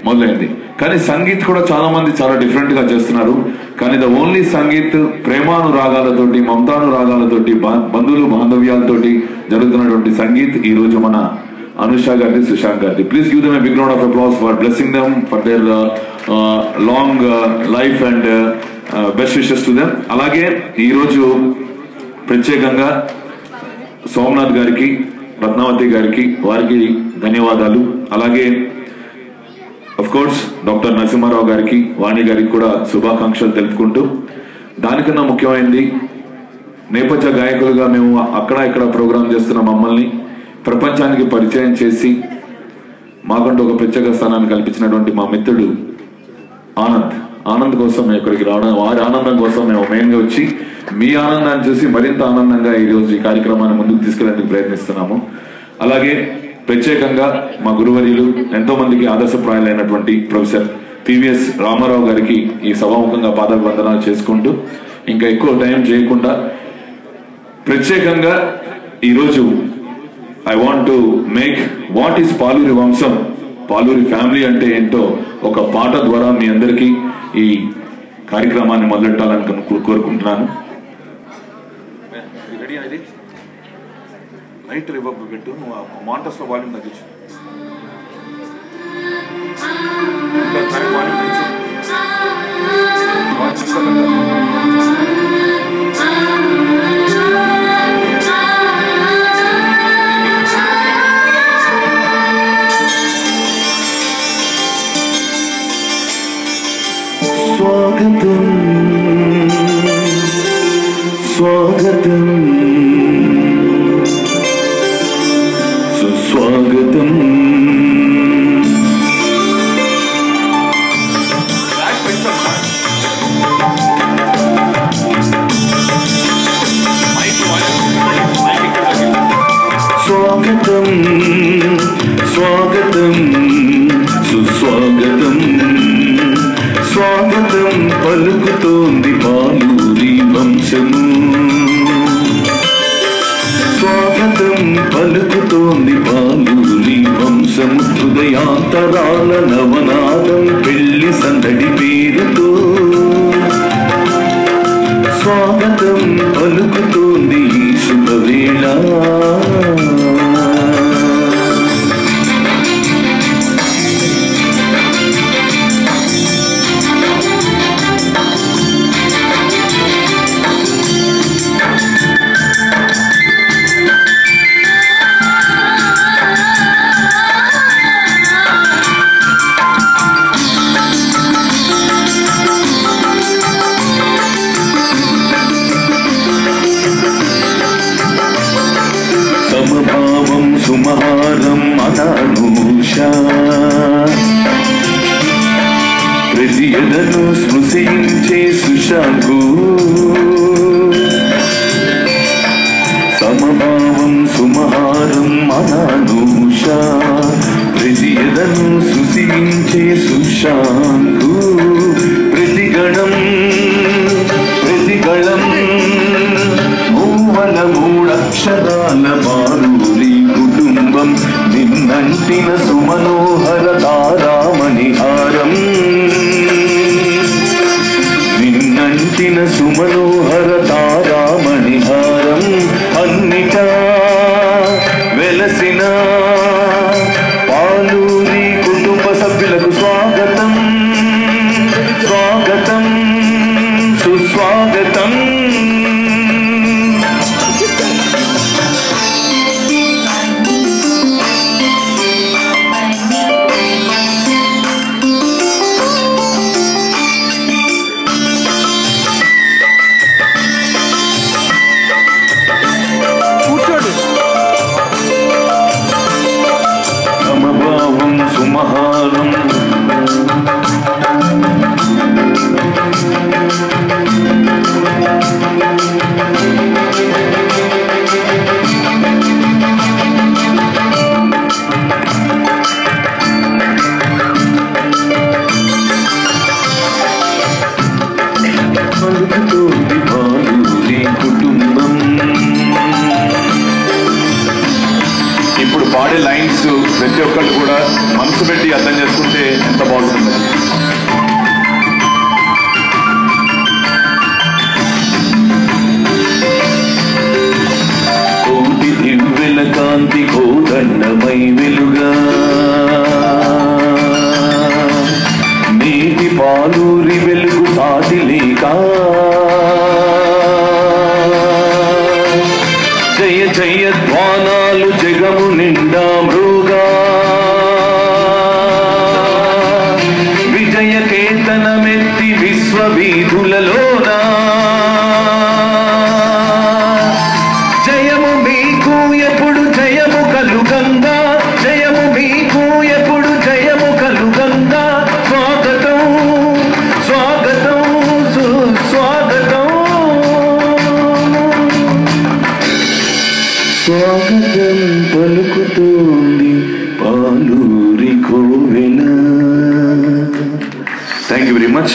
మొదలైంది. కానీ సంగీత్ కూడా చాలా మంది చాలా డిఫరెంట్ గా చేస్తున్నారు. కానీ ద ఓన్లీ సంగీత్ ప్రేమానురాగాలతోటి, మమతానురాగాలతోటి, బంధువులు బాంధవ్యాలతోటి జరుగుతున్నటువంటి సంగీత్ ఈ రోజు మన అనుష గారి, సుశాంత్ గారి. Please give them a big round of applause for blessing them for their long life and best wishes to them. అలాగే ఈరోజు ప్రత్యేకంగా సోమనాథ్ గారికి, రత్నావతి గారికి, వారికి ధన్యవాదాలు. అలాగే అఫ్ కోర్స్ డాక్టర్ నరసింహారావు గారికి, వాణి గారికి కూడా శుభాకాంక్షలు తెలుపుకుంటూ, దానికన్నా ముఖ్యమైనది నేపథ్య గాయకులుగా మేము అక్కడ ఇక్కడ ప్రోగ్రామ్ చేస్తున్న మమ్మల్ని ప్రపంచానికి పరిచయం చేసి మాకంటూ ఒక ప్రత్యేక స్థానాన్ని కల్పించినటువంటి మా మిత్రుడు ఆనంద్ కోసం మేము ఇక్కడికి రావడం, వారి ఆనందం కోసం మేము మెయిన్గా వచ్చి మీ ఆనందాన్ని చూసి మరింత ఆనందంగా ఈరోజు ఈ కార్యక్రమాన్ని ముందుకు తీసుకెళ్ళడానికి ప్రయత్నిస్తున్నాము. అలాగే ప్రత్యేకంగా మా గురువర్యులు, ఎంతో మందికి ఆదర్శప్రాయాలైనటువంటి ప్రొఫెసర్ పివిఎస్ రామారావు గారికి ఈ సభాముఖంగా పాదాభివందనాలు చేసుకుంటూ, ఇంకా ఎక్కువ టైం చేయకుండా ప్రత్యేకంగా ఈరోజు I want to make what is Paluri వంశం, పాలూరి ఫ్యామిలీ అంటే ఏంటో ఒక పాట ద్వారా మీ అందరికీ ఈ కార్యక్రమాన్ని మొదలెట్టాలని కోరుకుంటున్నాను. లైట్ రివర్బ్ పెట్టు, మాంటస్ లో వాల్యూమ్ తగ్గించు. స్వాగతం స్వాగతం సుస్వాగతం. స్వాగతం స్వాగతం సుస్వాగతం. స్వాగతం పలుకుతోంది పాలూరి వంశము, స్వాగతం పలుకుతోంది పాలూరి వంశము. హృదయాంతరాల నవనాదం పెళ్లి సందడి పేరుతో స్వాగతం పలుకుతోంది ఈ శుభవేళ. సుమహారం అనానూష ప్రతియదను స్పృశించే సుశాంకు. సమభావం సుమహారం అనానూష ప్రతియదను స్పృశించే సుశాంకు. ప్రతిగణం ప్రతిగళం మూవల మూడక్షరాల బారులి కుటుంబం. నిన్నంటిన సుమనోహర తారామణిహారం, నిన్నంటిన సుమనోహర తారామణిహారం. అన్నిటా వెలసిన పాలూరి కుటుంబ సభ్యులకు స్వాగతం స్వాగతం సుస్వాగతం. వీధులలోనా జయము మీకు ఎప్పుడు జయము కలుగంగా జయము మీకు ఎప్పుడు జయము కలుగంగా స్వాగతం స్వాగతం సుస్వాగతం స్వాగతం పలుకుతోంది పాలూరి కోవెల. Thank you very much.